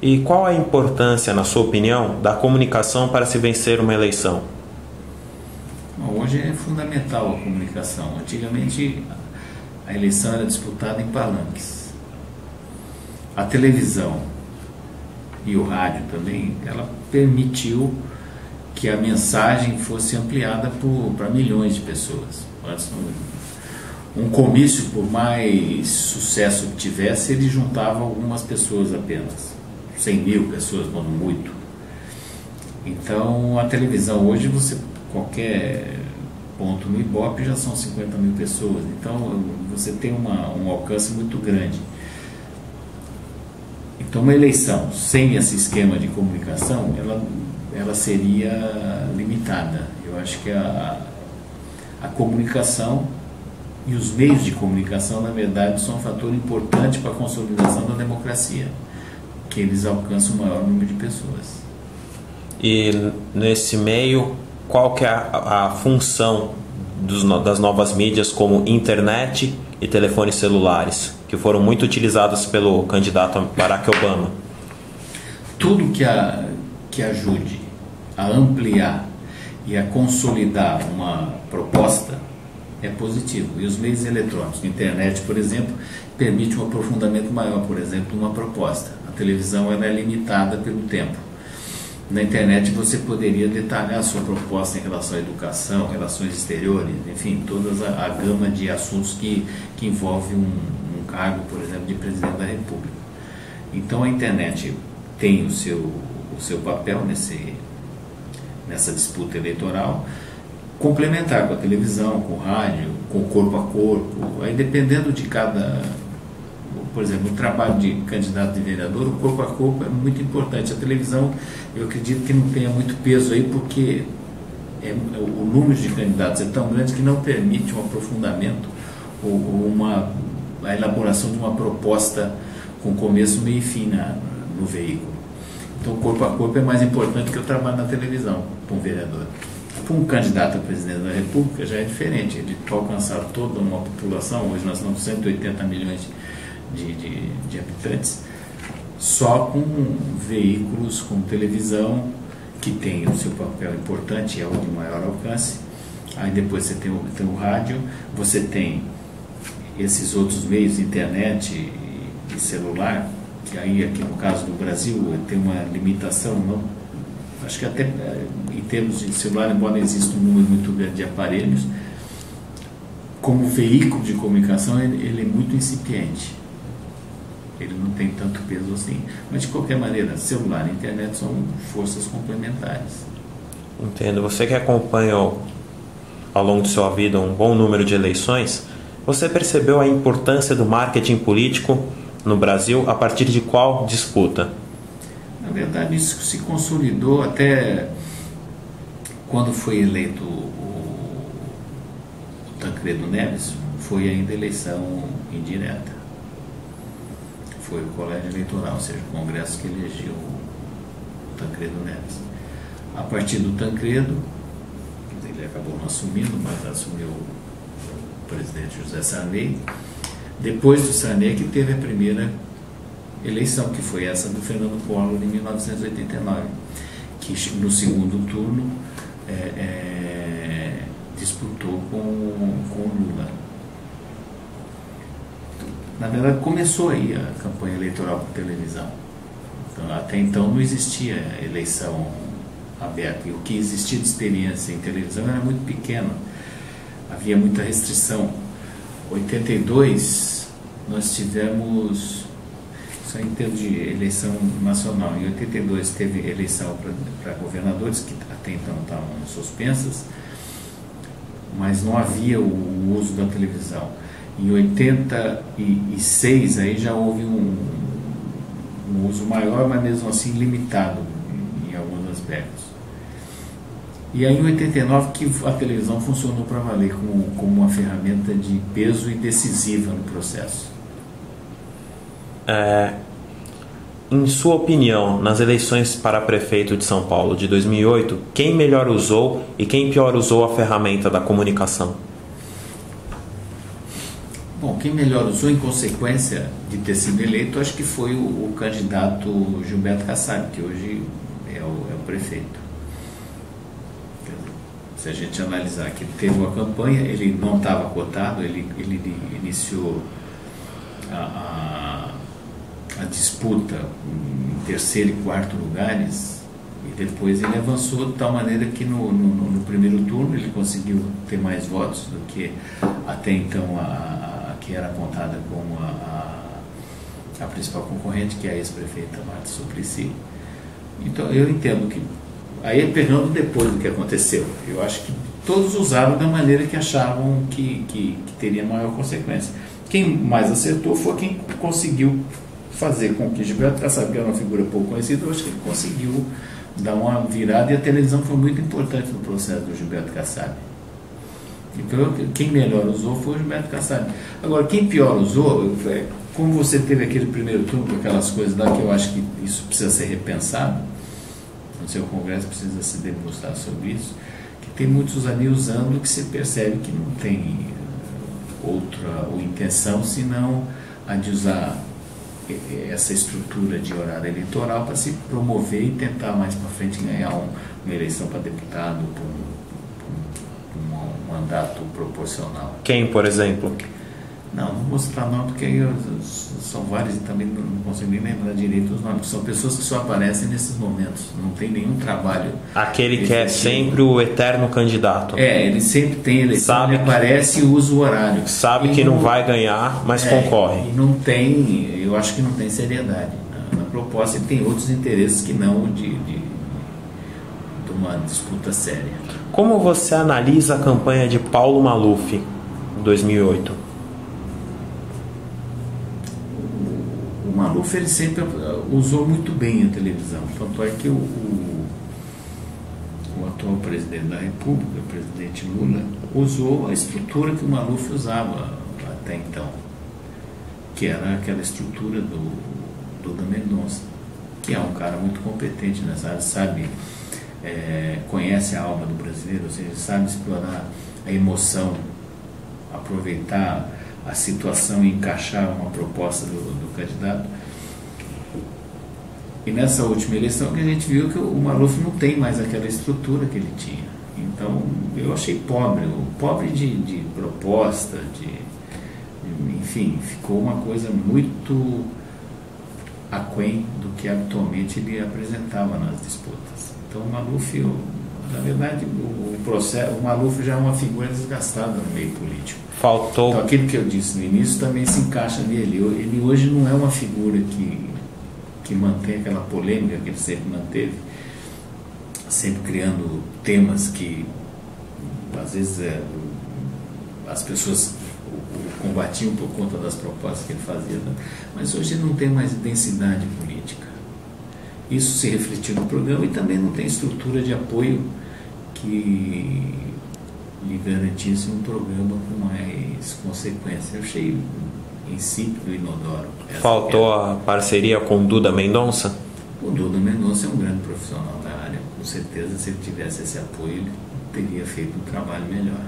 E qual a importância, na sua opinião, da comunicação para se vencer uma eleição? Bom, hoje é fundamental a comunicação. Antigamente a eleição era disputada em palanques. A televisão e o rádio também, ela permitiu que a mensagem fosse ampliada para milhões de pessoas. Antes, um comício, por mais sucesso que tivesse, ele juntava algumas pessoas apenas, 100 mil pessoas, quando muito. Então a televisão hoje, qualquer ponto no Ibope já são 50 mil pessoas, então você tem um alcance muito grande. Então uma eleição sem esse esquema de comunicação, ela seria limitada. Eu acho que a comunicação e os meios de comunicação, na verdade, são um fator importante para a consolidação da democracia, que eles alcançam o maior número de pessoas. E nesse meio, qual que é a função das novas mídias como internet e telefones celulares, que foram muito utilizados pelo candidato Barack Obama? Tudo que ajude a ampliar e a consolidar uma proposta é positivo. E os meios eletrônicos, a internet, por exemplo, permite um aprofundamento maior, por exemplo, de uma proposta. A televisão ela é limitada pelo tempo. Na internet você poderia detalhar a sua proposta em relação à educação, relações exteriores, enfim, toda a gama de assuntos que envolve um cargo, por exemplo, de presidente da República. Então a internet tem o seu papel nessa disputa eleitoral, complementar com a televisão, com o rádio, com o corpo a corpo. Aí, dependendo de por exemplo, o trabalho de candidato de vereador, o corpo a corpo é muito importante. A televisão, eu acredito que não tenha muito peso aí, porque o número de candidatos é tão grande que não permite um aprofundamento ou a elaboração de uma proposta com começo, meio e fim no veículo. Então, o corpo a corpo é mais importante que o trabalho na televisão para um vereador. Para um candidato a presidente da República já é diferente. Ele para alcançar toda uma população, hoje nós estamos com 180 milhões de habitantes, só com veículos, com televisão, que tem o seu papel importante, é o de maior alcance. Aí depois você tem o rádio, você tem esses outros meios, internet e celular, que aí aqui no caso do Brasil tem uma limitação, não? Acho que até em termos de celular, embora exista um número muito grande de aparelhos, como veículo de comunicação ele é muito incipiente. Ele não tem tanto peso assim. Mas de qualquer maneira, celular e internet são forças complementares. Entendo. Você que acompanhou ao longo de sua vida um bom número de eleições, você percebeu a importância do marketing político no Brasil a partir de qual disputa? Na verdade, isso se consolidou até quando foi eleito o Tancredo Neves, foi ainda eleição indireta. Foi o colégio eleitoral, ou seja, o Congresso que elegeu o Tancredo Neves. A partir do Tancredo, ele acabou não assumindo, mas assumiu o presidente José Sarney. Depois do Sarney que teve a primeira eleição, que foi essa do Fernando Collor em 1989, que no segundo turno disputou com o Lula. Na verdade, começou aí a campanha eleitoral por televisão. Então, até então não existia eleição aberta. E o que existia de experiência em televisão era muito pequeno. Havia muita restrição. Em 82, nós tivemos, só em termos de eleição nacional, em 82 teve eleição para governadores, que até então estavam suspensas, mas não havia o uso da televisão. Em 86 aí já houve um uso maior, mas mesmo assim limitado em alguns aspectos. E aí em 89 que a televisão funcionou para valer como uma ferramenta de peso e decisiva no processo. Em sua opinião, nas eleições para prefeito de São Paulo de 2008, quem melhor usou e quem pior usou a ferramenta da comunicação? Bom, quem melhor usou em consequência de ter sido eleito, acho que foi o candidato Gilberto Kassab, que hoje é o prefeito. Se a gente analisar que ele teve uma campanha, ele não estava cotado, ele iniciou a disputa em terceiro e quarto lugares, e depois ele avançou de tal maneira que no primeiro turno ele conseguiu ter mais votos do que até então a que era apontada como a principal concorrente, que é a ex-prefeita Marta Suplicy. Então eu entendo que, aí pegando depois do que aconteceu, eu acho que todos usaram da maneira que achavam que teria maior consequência. Quem mais acertou foi quem conseguiu fazer com que Gilberto Kassab, que era uma figura pouco conhecida, eu acho que ele conseguiu dar uma virada, e a televisão foi muito importante no processo do Gilberto Kassab. Então, quem melhor usou foi o Gilberto Kassab. Agora, quem pior usou, como você teve aquele primeiro turno com aquelas coisas lá, que eu acho que isso precisa ser repensado, no seu congresso precisa se debruçar sobre isso, que tem muitos ali usando que se percebe que não tem outra intenção senão a de usar essa estrutura de horário eleitoral para se promover e tentar mais para frente ganhar uma eleição para deputado por um mandato proporcional. Quem, por exemplo? Não vou citar nome, porque aí são vários e também não consigo nem lembrar direito os nomes. São pessoas que só aparecem nesses momentos, não tem nenhum trabalho. Aquele que é sempre o eterno candidato. Ele sempre tem eleição, ele aparece e usa o horário. Sabe que não vai ganhar, mas concorre. E não tem, eu acho que não tem seriedade na proposta, e tem outros interesses que não de uma disputa séria. Como você analisa a campanha de Paulo Maluf em 2008? O Maluf, ele sempre usou muito bem a televisão, tanto é que o atual presidente da República, o presidente Lula, usou a estrutura que o Maluf usava até então, que era aquela estrutura do Duda Mendonça, que é um cara muito competente nessa área, sabe, conhece a alma do brasileiro, ou seja, sabe explorar a emoção, aproveitar a situação e encaixar uma proposta do candidato. E nessa última eleição que a gente viu que o Maluf não tem mais aquela estrutura que ele tinha. Então eu achei pobre de proposta, enfim, ficou uma coisa muito aquém do que habitualmente ele apresentava nas disputas. Então o Maluf, na verdade, o Maluf já é uma figura desgastada no meio político. Faltou. Então aquilo que eu disse no início também se encaixa nele. Ele hoje não é uma figura que mantém aquela polêmica que ele sempre manteve, sempre criando temas que às vezes as pessoas o combatiam por conta das propostas que ele fazia, né? Mas hoje ele não tem mais densidade política. Isso se refletiu no programa, e também não tem estrutura de apoio que lhe garantisse um programa com mais consequência. Eu achei insípido e inodoro. Faltou a parceria com Duda Mendonça? O Duda Mendonça é um grande profissional da área. Com certeza, se ele tivesse esse apoio, ele teria feito um trabalho melhor.